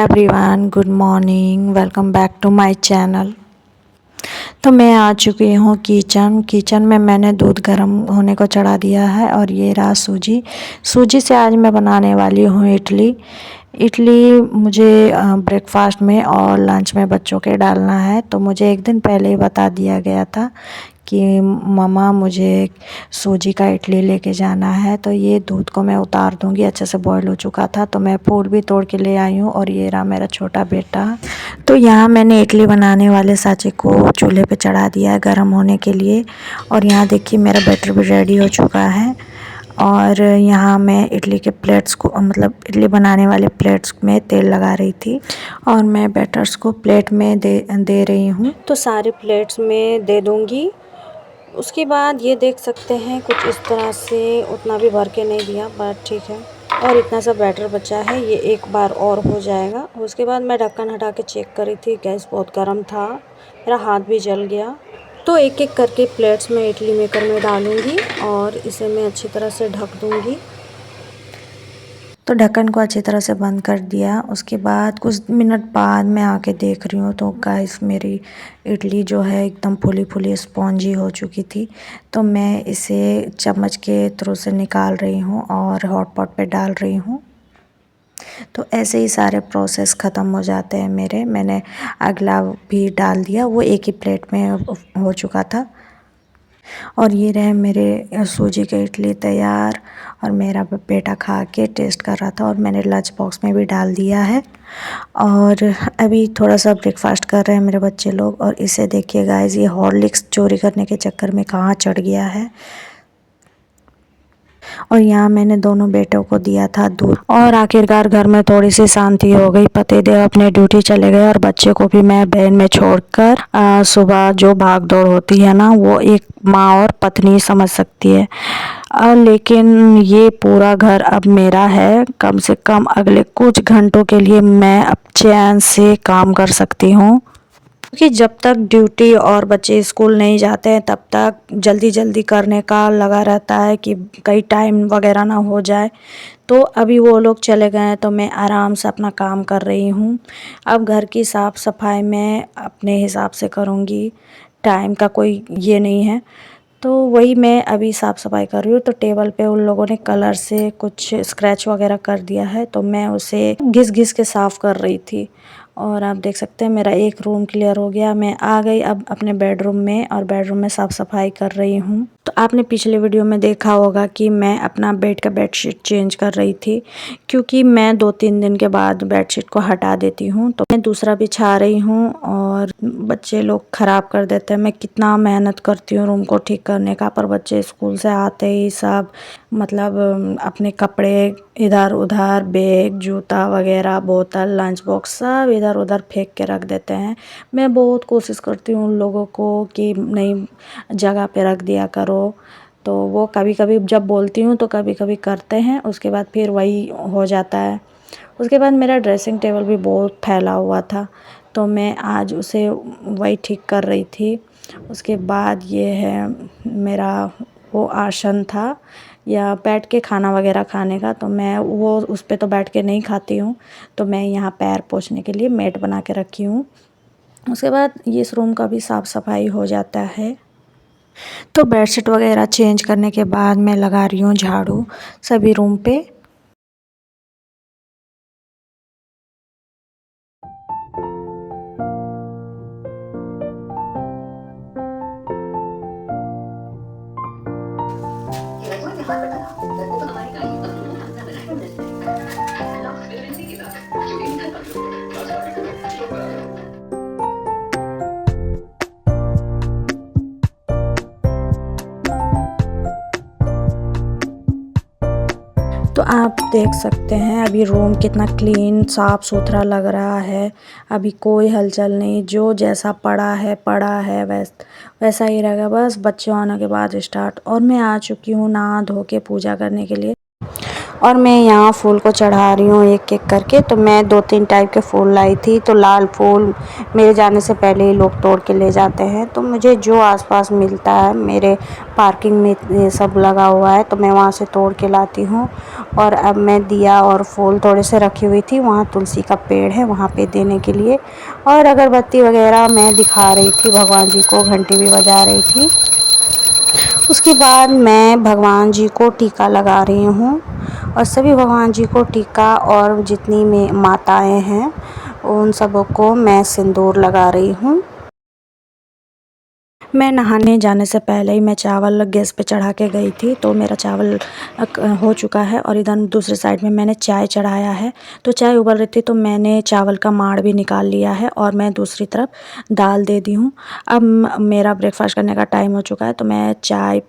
Everyone, good welcome back to my channel. तो मैं आ चुकी हूँ किचन में। मैंने दूध गर्म होने को चढ़ा दिया है और ये रहा सूजी से आज मैं बनाने वाली हूँ इडली मुझे ब्रेकफास्ट में और लंच में बच्चों के डालना है। तो मुझे एक दिन पहले ही बता दिया गया था कि मम्मा मुझे सूजी का इडली लेके जाना है। तो ये दूध को मैं उतार दूंगी। अच्छे से बॉईल हो चुका था तो मैं फूल भी तोड़ के ले आई हूँ। और ये रहा मेरा छोटा बेटा। तो यहाँ मैंने इडली बनाने वाले सांचे को चूल्हे पे चढ़ा दिया है गर्म होने के लिए। और यहाँ देखिए मेरा बैटर भी रेडी हो चुका है। और यहाँ मैं इडली के प्लेट्स को मतलब इडली बनाने वाले प्लेट्स में तेल लगा रही थी और मैं बैटर्स को प्लेट में दे रही हूँ। तो सारे प्लेट्स में दे दूँगी। उसके बाद ये देख सकते हैं कुछ इस तरह से, उतना भी भर के नहीं दिया बट ठीक है। और इतना सा बैटर बचा है, ये एक बार और हो जाएगा। उसके बाद मैं ढक्कन हटा के चेक करी थी, गैस बहुत गर्म था, मेरा हाथ भी जल गया। तो एक एक करके प्लेट्स में इडली मेकर में डालूंगी और इसे मैं अच्छी तरह से ढक दूंगी। तो ढक्कन को अच्छी तरह से बंद कर दिया। उसके बाद कुछ मिनट बाद मैं आके देख रही हूँ तो गाइस मेरी इडली जो है एकदम फुली फुली स्पॉन्जी हो चुकी थी। तो मैं इसे चम्मच के थ्रू से निकाल रही हूँ और हॉट पॉट पे डाल रही हूँ। तो ऐसे ही सारे प्रोसेस ख़त्म हो जाते हैं मेरे। मैंने अगला भी डाल दिया, वो एक ही प्लेट में हो चुका था। और ये रहे मेरे सूजी के इडली तैयार। और मेरा बेटा खा के टेस्ट कर रहा था और मैंने लंच बॉक्स में भी डाल दिया है। और अभी थोड़ा सा ब्रेकफास्ट कर रहे हैं मेरे बच्चे लोग। और इसे देखिए गाइस, ये हॉर्लिक्स चोरी करने के चक्कर में कहाँ चढ़ गया है। और यहाँ मैंने दोनों बेटों को दिया था दूध। और आखिरकार घर में थोड़ी सी शांति हो गई। पतिदेव अपने ड्यूटी चले गए और बच्चे को भी मैं वैन में छोड़कर सुबह जो भाग दौड़ होती है ना, वो एक माँ और पत्नी समझ सकती है। लेकिन ये पूरा घर अब मेरा है। कम से कम अगले कुछ घंटों के लिए मैं अब चैन से काम कर सकती हूँ, क्योंकि जब तक ड्यूटी और बच्चे स्कूल नहीं जाते हैं तब तक जल्दी जल्दी करने का लगा रहता है कि कहीं टाइम वगैरह ना हो जाए। तो अभी वो लोग चले गए हैं तो मैं आराम से अपना काम कर रही हूँ। अब घर की साफ़ सफाई मैं अपने हिसाब से करूँगी, टाइम का कोई ये नहीं है। तो वही मैं अभी साफ़ सफाई कर रही हूँ। तो टेबल पे उन लोगों ने कलर से कुछ स्क्रैच वगैरह कर दिया है तो मैं उसे घिस घिस के साफ़ कर रही थी। और आप देख सकते हैं मेरा एक रूम क्लियर हो गया। मैं आ गई अब अपने बेडरूम में और बेडरूम में साफ़ सफाई कर रही हूँ। तो आपने पिछले वीडियो में देखा होगा कि मैं अपना बेड का बेडशीट चेंज कर रही थी, क्योंकि मैं 2-3 दिन के बाद बेडशीट को हटा देती हूँ। तो मैं दूसरा बिछा रही हूँ और बच्चे लोग ख़राब कर देते हैं। मैं कितना मेहनत करती हूँ रूम को ठीक करने का, पर बच्चे स्कूल से आते ही सब मतलब अपने कपड़े इधर उधर, बैग जूता वगैरह, बोतल, लंच बॉक्स सब इधर उधर फेंक के रख देते हैं। मैं बहुत कोशिश करती हूँ उन लोगों को कि नई जगह पे रख दिया करो। तो वो कभी कभी जब बोलती हूँ तो कभी कभी करते हैं, उसके बाद फिर वही हो जाता है। उसके बाद मेरा ड्रेसिंग टेबल भी बहुत फैला हुआ था तो मैं आज उसे वही ठीक कर रही थी। उसके बाद ये है मेरा वो आसन था या बैठ के खाना वगैरह खाने का, तो मैं वो उस पे तो बैठ के नहीं खाती हूँ। तो मैं यहाँ पैर पोंछने के लिए मैट बना के रखी हूँ। उसके बाद ये इस रूम का भी साफ़ सफाई हो जाता है। तो बेडशीट वगैरह चेंज करने के बाद मैं लगा रही हूँ झाड़ू सभी रूम पे। तो आप देख सकते हैं अभी रूम कितना क्लीन साफ़ सुथरा लग रहा है। अभी कोई हलचल नहीं, जो जैसा पड़ा है वैसा ही रहेगा। बस बच्चे आने के बाद स्टार्ट। और मैं आ चुकी हूँ नहा धो के पूजा करने के लिए। और मैं यहाँ फूल को चढ़ा रही हूँ एक एक करके। तो मैं 2-3 टाइप के फूल लाई थी। तो लाल फूल मेरे जाने से पहले ही लोग तोड़ के ले जाते हैं, तो मुझे जो आसपास मिलता है, मेरे पार्किंग में ये सब लगा हुआ है, तो मैं वहाँ से तोड़ के लाती हूँ। और अब मैं दिया और फूल थोड़े से रखी हुई थी, वहाँ तुलसी का पेड़ है वहाँ पे देने के लिए। और अगरबत्ती वगैरह मैं दिखा रही थी भगवान जी को, घंटी भी बजा रही थी। उसके बाद मैं भगवान जी को टीका लगा रही हूँ, और सभी भगवान जी को टीका, और जितनी में माताएं हैं उन सबों को मैं सिंदूर लगा रही हूँ। मैं नहाने जाने से पहले ही मैं चावल गैस पे चढ़ा के गई थी, तो मेरा चावल हो चुका है। और इधर दूसरे साइड में मैंने चाय चढ़ाया है। तो चाय उबल रही थी, तो मैंने चावल का माड़ भी निकाल लिया है, और मैं दूसरी तरफ दाल दे दी हूँ। अब मेरा ब्रेकफास्ट करने का टाइम हो चुका है, तो मैं चाय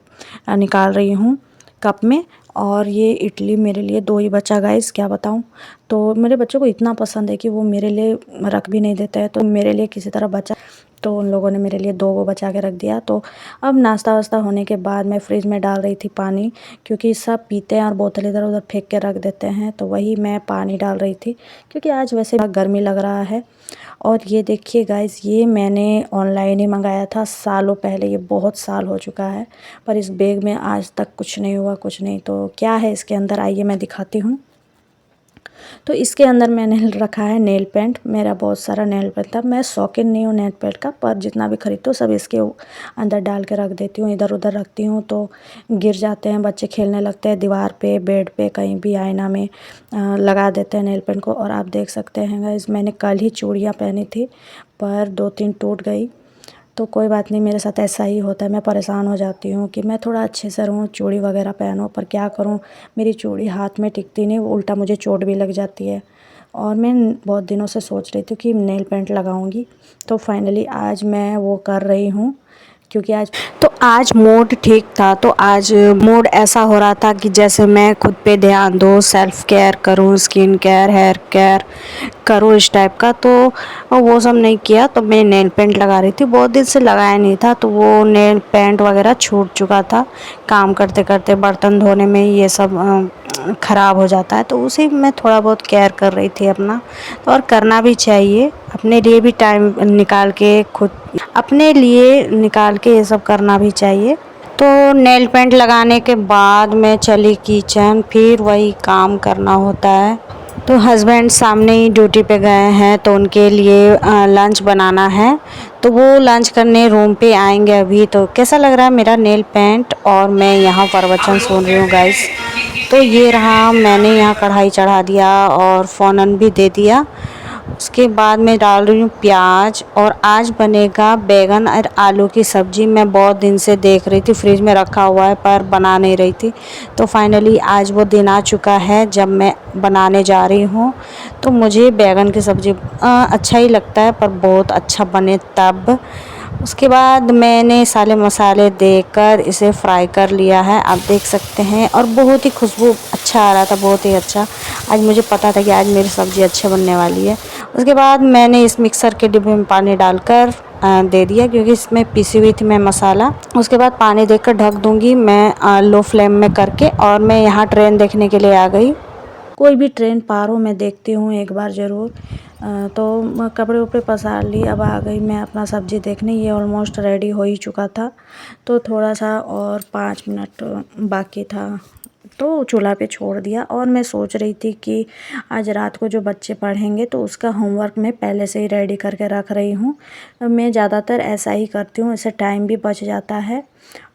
निकाल रही हूँ कप में। और ये इडली मेरे लिए 2 ही बचा गाइस, क्या बताऊँ। तो मेरे बच्चों को इतना पसंद है कि वो मेरे लिए रख भी नहीं देते हैं, तो मेरे लिए किसी तरह बचा, तो उन लोगों ने मेरे लिए 2 वो बचा के रख दिया। तो अब नाश्ता वास्ता होने के बाद मैं फ्रिज में डाल रही थी पानी, क्योंकि सब पीते हैं और बोतल इधर उधर फेंक के रख देते हैं, तो वही मैं पानी डाल रही थी, क्योंकि आज वैसे गर्मी लग रहा है। और ये देखिए गाइस, ये मैंने ऑनलाइन ही मंगाया था सालों पहले, ये बहुत साल हो चुका है, पर इस बैग में आज तक कुछ नहीं हुआ, कुछ नहीं। तो क्या है इसके अंदर, आइए मैं दिखाती हूँ। तो इसके अंदर मैंने रखा है नेल पेंट। मेरा बहुत सारा नेल पेंट था, मैं शौकीन नहीं हूँ नेल पेंट का, पर जितना भी खरीदती हूँ सब इसके अंदर डाल के रख देती हूँ। इधर उधर रखती हूँ तो गिर जाते हैं, बच्चे खेलने लगते हैं, दीवार पे, बेड पे, कहीं भी आईना में लगा देते हैं नेल पेंट को। और आप देख सकते हैं गाइस, मैंने कल ही चूड़ियाँ पहनी थी, पर 2-3 टूट गई। तो कोई बात नहीं, मेरे साथ ऐसा ही होता है, मैं परेशान हो जाती हूँ कि मैं थोड़ा अच्छे से रहूँ, चूड़ी वगैरह पहनूँ, पर क्या करूँ, मेरी चूड़ी हाथ में टिकती नहीं, वो उल्टा मुझे चोट भी लग जाती है। और मैं बहुत दिनों से सोच रही थी कि नेल पेंट लगाऊंगी, तो फाइनली आज मैं वो कर रही हूँ, क्योंकि आज मूड ठीक था। तो आज मूड ऐसा हो रहा था कि जैसे मैं खुद पे ध्यान दूँ, सेल्फ केयर करूँ, स्किन केयर, हेयर केयर करूँ, इस टाइप का। तो वो सब नहीं किया, तो मैं नेल पेंट लगा रही थी, बहुत दिन से लगाया नहीं था, तो वो नेल पेंट वगैरह छूट चुका था, काम करते करते बर्तन धोने में ये सब ख़राब हो जाता है, तो उसी में थोड़ा बहुत केयर कर रही थी अपना। तो और करना भी चाहिए, अपने लिए भी टाइम निकाल के, खुद अपने लिए निकाल के ये सब करना भी चाहिए। तो नेल पेंट लगाने के बाद मैं चली किचन, फिर वही काम करना होता है। तो हस्बैंड सामने ही ड्यूटी पे गए हैं, तो उनके लिए लंच बनाना है, तो वो लंच करने रूम पे आएंगे अभी। तो कैसा लग रहा है मेरा नेल पेंट, और मैं यहाँ प्रवचन सुन रही हूँ गाइस। तो ये रहा, मैंने यहाँ कढ़ाई चढ़ा दिया और फ़ौरन भी दे दिया। उसके बाद मैं डाल रही हूँ प्याज, और आज बनेगा बैगन और आलू की सब्ज़ी। मैं बहुत दिन से देख रही थी, फ्रिज में रखा हुआ है, पर बना नहीं रही थी। तो फाइनली आज वो दिन आ चुका है जब मैं बनाने जा रही हूँ। तो मुझे बैगन की सब्ज़ी अच्छा ही लगता है, पर बहुत अच्छा बने तब। उसके बाद मैंने सारे मसाले देकर इसे फ्राई कर लिया है, आप देख सकते हैं, और बहुत ही खुशबू अच्छा आ रहा था, बहुत ही अच्छा। आज मुझे पता था कि आज मेरी सब्ज़ी अच्छे बनने वाली है। उसके बाद मैंने इस मिक्सर के डिब्बे में पानी डालकर दे दिया, क्योंकि इसमें पीसी हुई थी मैं मसाला। उसके बाद पानी देकर ढक दूँगी मैं लो फ्लेम में करके। और मैं यहाँ ट्रेन देखने के लिए आ गई। कोई भी ट्रेन पार हो मैं देखती हूँ एक बार ज़रूर। तो कपड़े उपड़े पसार ली, अब आ गई मैं अपना सब्ज़ी देखने। ये ऑलमोस्ट रेडी हो ही चुका था, तो थोड़ा सा और 5 मिनट बाकी था, तो चूल्हा पे छोड़ दिया। और मैं सोच रही थी कि आज रात को जो बच्चे पढ़ेंगे, तो उसका होमवर्क मैं पहले से ही रेडी करके रख रही हूँ। मैं ज़्यादातर ऐसा ही करती हूँ, इससे टाइम भी बच जाता है,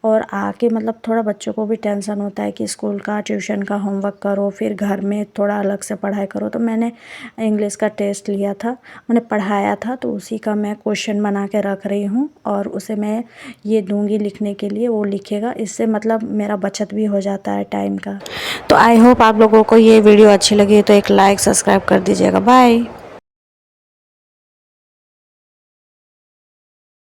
और आके मतलब थोड़ा बच्चों को भी टेंशन होता है कि स्कूल का, ट्यूशन का होमवर्क करो, फिर घर में थोड़ा अलग से पढ़ाई करो। तो मैंने इंग्लिश का टेस्ट लिया था, मैंने पढ़ाया था, तो उसी का मैं क्वेश्चन बना के रख रही हूँ, और उसे मैं ये दूंगी लिखने के लिए, वो लिखेगा। इससे मतलब मेरा बचत भी हो जाता है टाइम का। तो आई होप आप लोगों को ये वीडियो अच्छी लगी, तो एक लाइक, सब्सक्राइब कर दीजिएगा। बाय।